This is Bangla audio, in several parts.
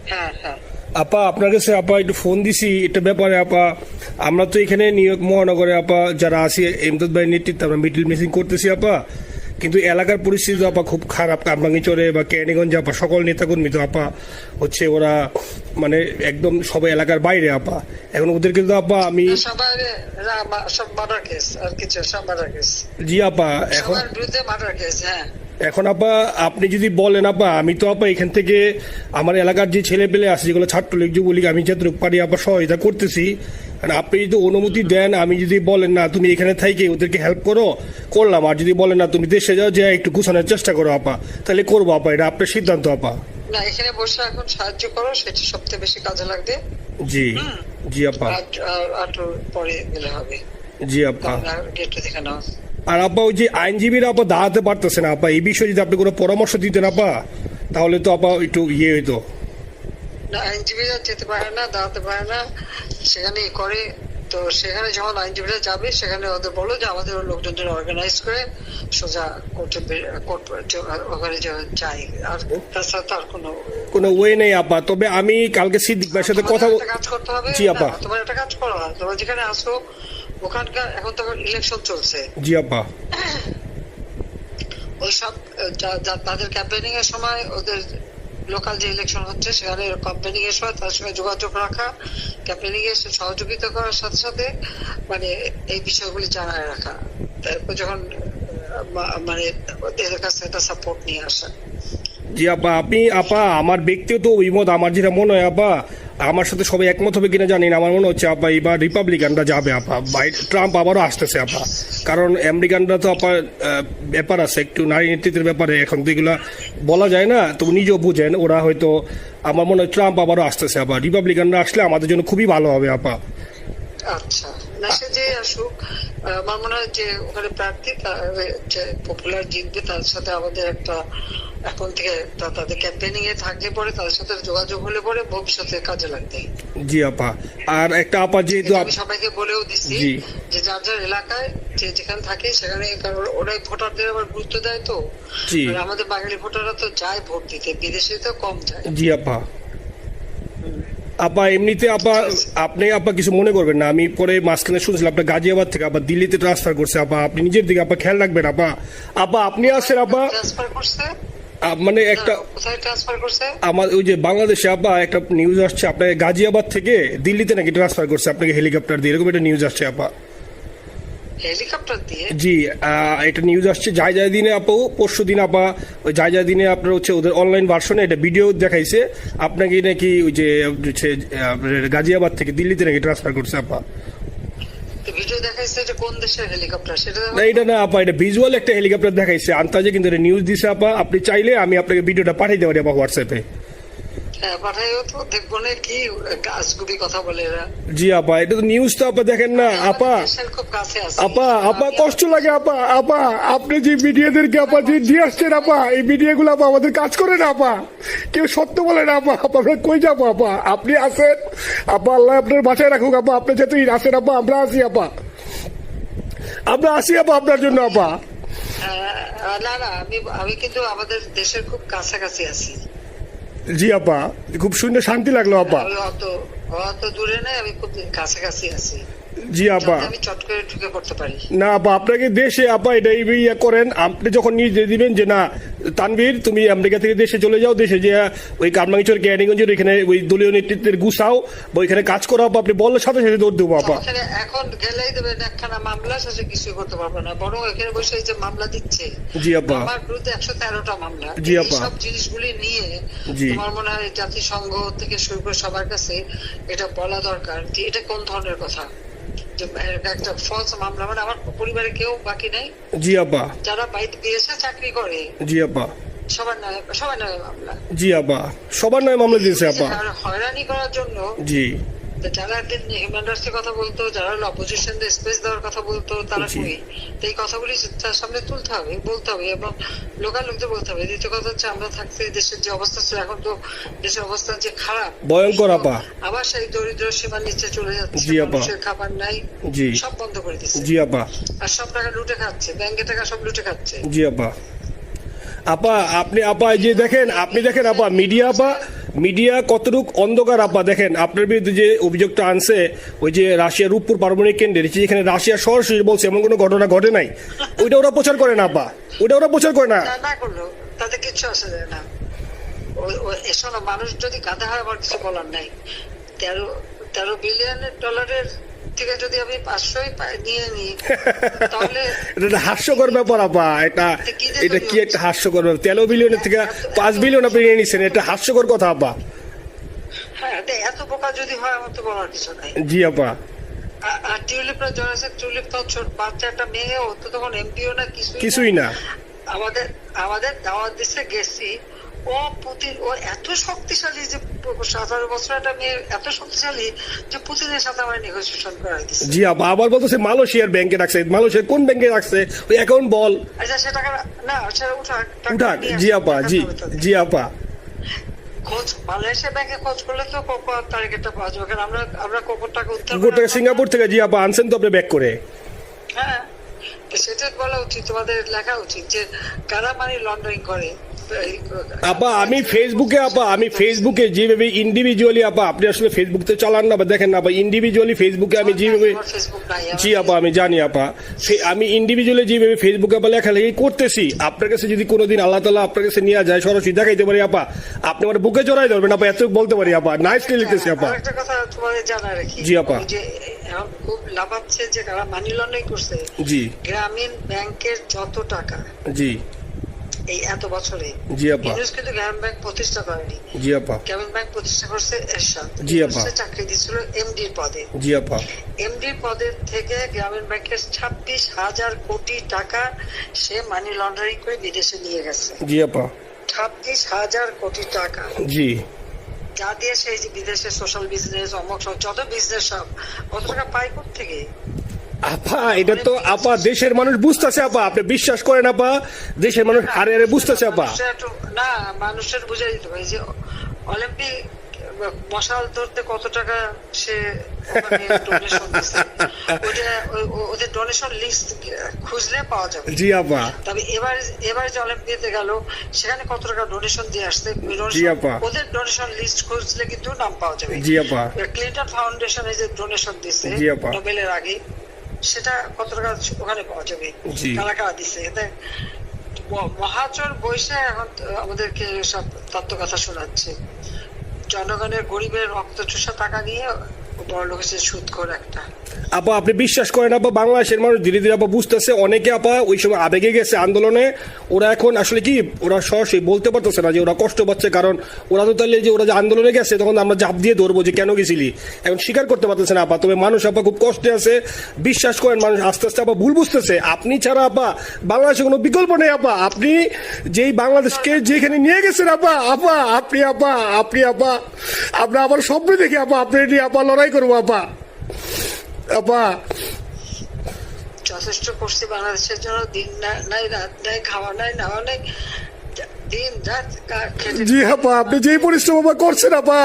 হ্যাঁ হ্যাঁ আপা আপনার কাছে আপা একটু ফোন দিছি এটা ব্যাপারে আপা। আমরা তো এখানে নিউ ইয়র্ক মহানগরে আপা যারা আছি এমদাদ ভাই নেতৃত্বে আমরা মিডিল মিসিং করতেছি আপা, কিন্তু এলাকার পরিস্থিতি তো আপা খুব খারাপ। কামরাঙ্গীচরে বা ক্যানিগঞ্জে আপা সকল নেতাকর্মী তো আপা হচ্ছে ওরা মানে একদম সবাই এলাকার বাইরে আপা। এখন ওদেরকে তো আপা আমি সবার সব মার্ডার কেস আর কিছু সব মার্ডার কেস জি আপা এখন সবার বিরুদ্ধে মার্ডার কেস। হ্যাঁ এখন আপা আপনি যদি বলেন আপা আমি তো আপা এখান থেকে আমার এলাকার যে ছেলে পেলে আছে যেগুলো ছাত্রলীগ যুবলীগ আমি যতটুকু পারি আপা সহায়তা করতেছি। আর আপনি যদি অনুমতি দেন, আমি যদি বলেন না তুমি এখানে থাইকে ওদেরকে হেল্প করো করলাম, আর যদি বলেন না তুমি দেশে যাও যে একটু গুছানোর চেষ্টা করো আপা, তাহলে করবো আপা, এটা আপনার সিদ্ধান্ত আপা। না এখানে বসে এখন সাহায্য করো, সেটা সবচেয়ে বেশি কাজে লাগবে। জি জি আপা। আর পরে গেলে হবে। জি আপা। গেটটা দেখে নাও। আর আপা ওই যে আইনজীবীরা আপা দাঁড়াতে পারতেছে না আপা, এই বিষয়ে যদি আপনি কোনো পরামর্শ দিতেন আপা তাহলে তো আপা একটু ইয়ে হইতো। না আইনজীবীরা যেতে পারে না, দাঁড়াতে পারে না, সেখানে করে। তো সেখানে যখন আইনজীবীরা যাবে সেখানে ওদের বলো যে আমাদের লোকজনদের অর্গানাইজ করে সোজা কোর্টে ওখানে যাই। আর তাছাড়া তো আর কোনো ওয়ে নেই আপা। তবে আমি কালকে সিদ্দিক ভাইয়ের সাথে কথা কাজ করতে হবে। জি আপা। তোমার একটা কাজ করো, তোমরা যেখানে আসো ওখানকার এখন তো ইলেকশন চলছে। জি আপা। ওই সব তাদের ক্যাম্পেনিং এর সময় ওদের লোকাল যে ইলেকশন হচ্ছে সেখানে ক্যাম্পেনিং এর সময় তার সঙ্গে যোগাযোগ রাখা, ক্যাম্পেনিং এর সহযোগিতা করার সাথে সাথে মানে এই বিষয়গুলি জানায় রাখা। তারপর যখন মানে ওদের কাছে একটা সাপোর্ট নিয়ে আসা। জি আপা। আপনি আপা আমার ব্যক্তিগত অভিমত আমার যেটা মনে হয় আপা, আমার সাথে সবাই একমত হবে কিনা জানি না, আমার মনে হচ্ছে আপা এবার রিপাবলিকানরা যাবে আপা, ট্রাম্প আবারও আসতেছে আপা। কারণ আমেরিকানরা তো আপা ব্যাপার আছে একটু নারী নেতৃত্বের ব্যাপারে, এখন তো এগুলা বলা যায় না, তো নিজেও বুঝেন ওরা হয়তো, আমার মনে হয় ট্রাম্প আবারও আসতেছে আপা। রিপাবলিকানরা আসলে আমাদের জন্য খুবই ভালো হবে আপা। আচ্ছা না সে যে আসুক, আমার মনে হয় যে ওখানে প্রার্থী যে পপুলার জিতবে তার সাথে আমাদের একটা এখন থেকে তাদের ক্যাম্পেনিং এ থাকলে পরে তাদের সাথে যোগাযোগ হলে পরে ভবিষ্যতে কাজে লাগবে। জি আপা। আর একটা আপা যেহেতু আমি সবাইকে বলেও দিচ্ছি যে যার যার এলাকায় যে যেখানে থাকে সেখানে, কারণ ওরাই ভোটারদের আবার গুরুত্ব দেয়। তো আমাদের বাঙালি ভোটাররা তো যায় ভোট দিতে, বিদেশে তো কম যায়। জি আপা। আপা এমনিতে আপা আপনি আপা কিছু মনে করবেন না, আমি পরে মাঝখানে শুনছিলাম আপনার গাজিয়াবাদ থেকে আবার দিল্লিতে ট্রান্সফার করছে আপা, আপনি নিজের দিকে আপা খেয়াল রাখবেন আপা। আপা আপনি আসেন আপা। ট্রান্সফার করছে মানে একটা কোথায় ট্রান্সফার করছে? আমার ওই যে বাংলাদেশে আপা একটা নিউজ আসছে আপনাকে গাজিয়াবাদ থেকে দিল্লিতে নাকি ট্রান্সফার করছে আপনাকে হেলিকপ্টার দিয়ে, এরকম একটা নিউজ আসছে আপা। হেলিকপ্টার দিয়ে? জি এটা নিউজ আসছে যায় যায় দিনে আপু, পরশু দিন আপা ওই যায় যায় দিনে আপনার হচ্ছে ওদের অনলাইন ভার্সনে এটা ভিডিও দেখাইছে আপনাকে নাকি ওই যে গাজিয়াবাদ থেকে দিল্লিতে নাকি ট্রান্সফার করছে আপা। ভিডিও দেখাইছে যে কোন দেশের হেলিকপ্টার সেটা না এটা না আপা, এটা ভিজুয়াল একটা হেলিকপ্টার দেখাইছে আন্তাজে, কিন্তু এটা নিউজ দিছে আপা। আপনি চাইলে আমি আপনাকে ভিডিওটা পাঠিয়ে দিতে পারি আপা হোয়াটসঅ্যাপে। হ্যাঁ পাঠাইও তো, দেখবো না কি গাছগুবি কথা বলে এরা। জি আপা এটা তো নিউজ তো আপা দেখেন না আপা। খুব কাছে আছে আপা আপা কষ্ট লাগে আপা। আপা আপনি যে মিডিয়াদেরকে আপা যে দিয়ে আসছেন আপা, এই মিডিয়াগুলো আপা আমাদের কাজ করে না আপা, কেউ সত্য বলে না আপা। আপা আমরা কই যাবো আপা, আপনি আসেন আপা, আল্লাহ আপনার বাসায় রাখুক আপা, আপনি যেহেতু আসেন আপা, আমরা আসি আপা, আমরা আসি আপা আপনার জন্য আপা। না না আমি কিন্তু আমাদের দেশের খুব কাছাকাছি আছি। জি আপা খুব শুনে শান্তি লাগলো আপা। অত দূরে নাই, আমি খুব কাছাকাছি আছি। জি আপা। আমি চট করে ঢুকে পড়তে পারি না আপা আপনাকে দেশে আপা এটা ইয়ে করেন, আপনি যখন নিয়ে দিবেন যে না তানভীর তুমি আমেরিকা থেকে দেশে চলে যাও, দেশে যে ওই কারমাঙ্গিচর ক্যানিগঞ্জের এখানে ওই দলীয় নেতৃত্বের গুছাও বা ওইখানে কাজ করো আপা, আপনি বললে সাথে সাথে দৌড় দেবো আপা। এখন গেলেই দেবেন একখানা মামলা, শেষে কিছু করতে পারবে না, বরং এখানে বসে যে মামলা দিচ্ছে। জি আপা। আমার বিরুদ্ধে 113টা মামলা। জি আপা। সব জিনিসগুলি নিয়ে তোমার মনে হয় জাতিসংঘ থেকে শুরু করে সবার কাছে এটা বলা দরকার যে এটা কোন ধরনের কথা, একটা ফলস মামলা। মানে আমার পরিবারে কেউ বাকি নাই। জি আপা। যারা বাইরে বিদেশে চাকরি করে জি আপা সবার নয় মামলা। জি আপা সবার নয় মামলা দিয়েছে আপা। হয়রানি করার জন্য জি যারা হিউম্যান রাইটসের কথা বলতো, যারা অপোজিশন স্পেস দেওয়ার কথা বলতো, তারা কই? এই কথাগুলি তার সামনে তুলতে হবে, বলতে হবে এবং লোকাল লোকদের বলতে হবে। দ্বিতীয় কথা হচ্ছে আমরা থাকতে দেশের যে অবস্থা ছিল, এখন তো দেশের অবস্থা যে খারাপ ভয়ঙ্কর আপা, আবার সেই দরিদ্র সীমার নিচে চলে যাচ্ছে, মানুষের খাবার নাই, সব বন্ধ করে দিচ্ছে। জি আপা। আর সব টাকা লুটে খাচ্ছে, ব্যাংকে টাকা সব লুটে খাচ্ছে। জি আপা। আপা আপনি আপা এই যে দেখেন, আপনি দেখেন আপা, মিডিয়া কতটুক অন্ধকার আপা। দেখেন আপনার বিরুদ্ধে যে অভিযোগটা আনছে ওই যে রাশিয়ার রূপপুর পারমাণবিক কেন্দ্রের, যেখানে রাশিয়া সরাসরি বলছে এমন কোনো ঘটনা ঘটে নাই, ওইটা ওরা প্রচার করে না আপা, ওইটা ওরা প্রচার করে না। না করলো তাতে কিচ্ছু আসে যায় না। শোনো, মানুষ যদি গাধা হয় আমার কিছু বলার নাই। 13 বিলিয়ন ডলারের থেকে যদি আমি 500 নিয়ে নিই তাহলে এটা হাস্যকর ব্যাপার আপা। এটা কি একটা হাস্যকর ব্যাপার, 13 বিলিয়নের থেকে 5 বিলিয়ন আপনি নিয়ে নিচ্ছেন, এটা হাস্যকর কথা আপা। হ্যাঁ, এত বোকা যদি হয় আমার তো বলার কিছু নাই। জি আপা। আর টিউলিপরা জড়াইছে, টিউলিপ তো ছোট বাচ্চা একটা মেয়ে, ও তো তখন এমপিও না, কিছুই না। আমাদের দাওয়াত দিচ্ছে, গেছি। ও এত শক্তিশালী যে 17 বছর একটা মেয়ে এত শক্তিশালী যে পুতিনের সাথে আমার নেগোসিয়েশন করাই দিচ্ছে। জি আপা, আবার বলতেছে মালয়েশিয়ার ব্যাংকে রাখছে। মালয়েশিয়ার কোন ব্যাংকে রাখছে ওই অ্যাকাউন্ট বল। আচ্ছা, সে টাকা না, সেটা উঠাক। জি আপা, জি আপা। খোঁজ মালয়েশিয়া ব্যাংকে খোঁজ করলে তো কোকো তারিখটা পাওয়া যাবে, কারণ আমরা কোকোর টাকা উত্তর সিঙ্গাপুর থেকে। জি আপা, আনছেন তো আপনি ব্যাক করে। হ্যাঁ, সেটা বলা উচিত, তোমাদের লেখা উচিত যে কারা মানি লন্ডারিং করে। আপা আমি ফেসবুকে যেভাবে ইন্ডিভিজুয়ালি আপা, আপনি আসলে ফেসবুক তো চালান না বা দেখেন না আপা, ইন্ডিভিজুয়ালি ফেসবুকে আমি যেভাবে, জি আপা আমি জানি আপা, আমি ইন্ডিভিজুয়ালি যেভাবে ফেসবুকে আপা লেখালেখি করতেছি, আপনার কাছে যদি কোনোদিন আল্লাহ তাআলা আপনার কাছে নিয়ে যায়, সরাসরি দেখাইতে পারি আপা, আপনি আমার বুকে জড়াই ধরবেন আপা, এত বলতে পারি আপা। নাইসলি লিখতেছি আপা। একটা কথা তোমাদের জানা রাখি, জি আপা, যে এখন খুব লাভাচ্ছে যে কারা মানি লন্ডারিং করছে। জি, গ্রামীণ ব্যাংকের যত টাকা, জি এই এত বছরে, জি আপা, কিন্তু গ্রামীণ ব্যাংক প্রতিষ্ঠা করেনি। জি আপা, গ্রামীণ ব্যাংক প্রতিষ্ঠা করছে এরশাদ। জি আপা, চাকরি দিয়েছিল এমডির পদে। জি আপা। এমডির পদের থেকে গ্রামীণ ব্যাংকের 26,000 কোটি টাকা সে মানি লন্ডারিং করে বিদেশে নিয়ে গেছে। জি আপা, 26,000 কোটি টাকা। জি, যা দিয়ে সেই যে বিদেশে সোশ্যাল বিজনেস, অমুক যত বিজনেস সব, কত টাকা পায় থেকে। আপা এটা তো আপা দেশের মানুষ বুঝতেছে আপা, আপনি বিশ্বাস করেন আপা, দেশের মানুষ হারে হারে বুঝতেছে আপা। না, মানুষের বুঝে দিতে হবে যে অলিম্পিক মশাল ধরতে কত টাকা সে ডোনেশন দিচ্ছে, ওদের ডোনেশন লিস্ট খুঁজলে পাওয়া যাবে। জি আপা। তবে এবার যে অলিম্পিয়াতে গেল সেখানে কত টাকা ডোনেশন দিয়ে আসছে, জি আপা, ওদের ডোনেশন লিস্ট খুঁজলে কিন্তু নাম পাওয়া যাবে। জি আপা। ক্লিন্টন ফাউন্ডেশনে যে ডোনেশন দিচ্ছে নোবেলের আগে, সেটা কত টাকা ওখানে পাওয়া যাবে, কারা কারা দিচ্ছে। এতে মহাচর বৈশা এখন আমাদেরকে সব তত্ত্ব কথা শোনাচ্ছে, জনগণের গরিবের রক্ত চুষা টাকা নিয়ে বড় লোক হচ্ছে সুদখোর একটা। আপা আপনি বিশ্বাস করেন আপা, বাংলাদেশের মানুষ ধীরে ধীরে আপা বুঝতেছে। অনেকে আপা ওই সময় আবেগে গেছে আন্দোলনে, ওরা এখন আসলে কি, ওরা সরাসরি বলতে পারতেছে না যে ওরা কষ্ট পাচ্ছে, কারণ ওরা তো তাহলে যে ওরা যে আন্দোলনে গেছে তখন আমরা জাপ দিয়ে ধরবো যে কেন গেছিলি, এখন স্বীকার করতে পারতেছে না আপা। তবে মানুষ আপা খুব কষ্টে আছে, বিশ্বাস করেন মানুষ আস্তে আস্তে আপা ভুল বুঝতেছে। আপনি ছাড়া আপা বাংলাদেশে কোনো বিকল্প নেই আপা। আপনি যেই বাংলাদেশকে যেখানে নিয়ে গেছেন আপা, আপনি আমরা আবার স্বপ্ন দেখি আপা, আপনি নিয়ে আপা লড়াই করবো আপা। আপা যথেষ্ট করছি বাংলাদেশের জন্য, দিন নাই রাত নাই, খাওয়া নাই নাওয়া নাই, দিন রাত জি আপা, আপনি যেই পরিশ্রম আপা করছেন আপা,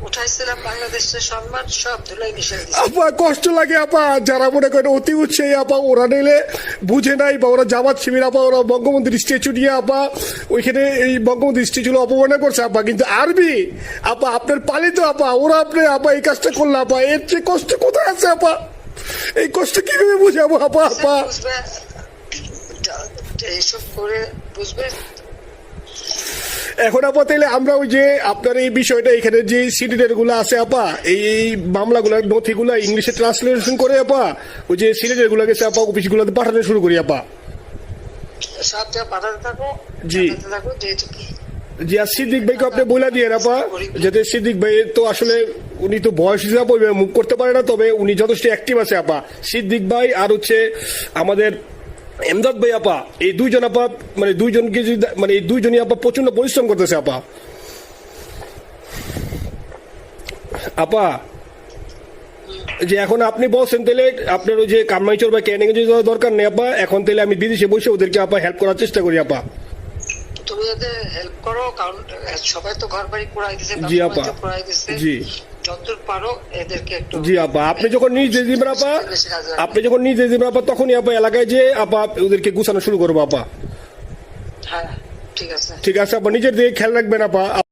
উঠাইছিলাম বাংলাদেশের সম্মান সব ধুলাই মিশাই দিচ্ছে আপা। কষ্ট লাগে আপা, যারা মনে করেন অতি উৎসাহী আপা, ওরা নিলে বুঝে নাই বা ওরা জামাত শিবির আপা, ওরা বঙ্গবন্ধুর স্ট্যাচু নিয়ে আপা ওইখানে এই বঙ্গবন্ধুর স্ট্যাচু অপমাননা করছে আপা। কিন্তু আরবি আপা আপনার পালিত আপা, ওরা আপনি আপা এই কাজটা করলো আপা, এর চেয়ে কষ্ট কোথায় আছে আপা? এই কষ্ট কিভাবে বুঝাবো আপা? এইসব করে বুঝবে। এখন আপা তাইলে আমরা ওই যে আপনার এই বিষয়টা, এখানে যে সিডিডের গুলো আছে আপা, এই মামলাগুলোর নথিগুলো ইংলিশে ট্রান্সলেশন করে আপা ওই যে সিডিডের গুলো গেছে আপা অফিসগুলোতে পাঠানো শুরু করি আপা। সব যা পাঠাতে থাকো, জি জি। আর সিদ্দিক ভাইকে আপনি বলে দিয়ে আপা, যাতে সিদ্দিক ভাই তো আসলে উনি তো বয়স হিসাবে মুভ করতে পারে না, তবে উনি যথেষ্ট অ্যাক্টিভ আছে আপা। সিদ্দিক ভাই আর হচ্ছে আমাদের এমদাদ ভাই আপা, এই দুইজন আপা মানে দুইজনকে যদি মানে এই দুইজনই আপা প্রচন্ড পরিশ্রম করতেছে আপা। আপা যে এখন আপনি বলছেন তাহলে আপনার ওই যে কামাইচর বা ক্যানিং এ যাওয়ার দরকার নেই আপা, এখন তাহলে আমি বিদেশে বসে ওদেরকে আপা হেল্প করার চেষ্টা করি আপা। তুমি ওদের হেল্প করো, কারণ সবাই তো ঘর বাড়ি পুরাই দিছে। জি আপা, জি যতদূর পারো এদেরকে একটু। জি আপা, আপনি যখন নিজে দিবেন আপা, তখনই আপা এলাকায় যে আপা ওদেরকে গুছানো শুরু করবো আপা। হ্যাঁ ঠিক আছে। ঠিক আছে আপা, নিজের দিকে খেয়াল রাখবেন আপা।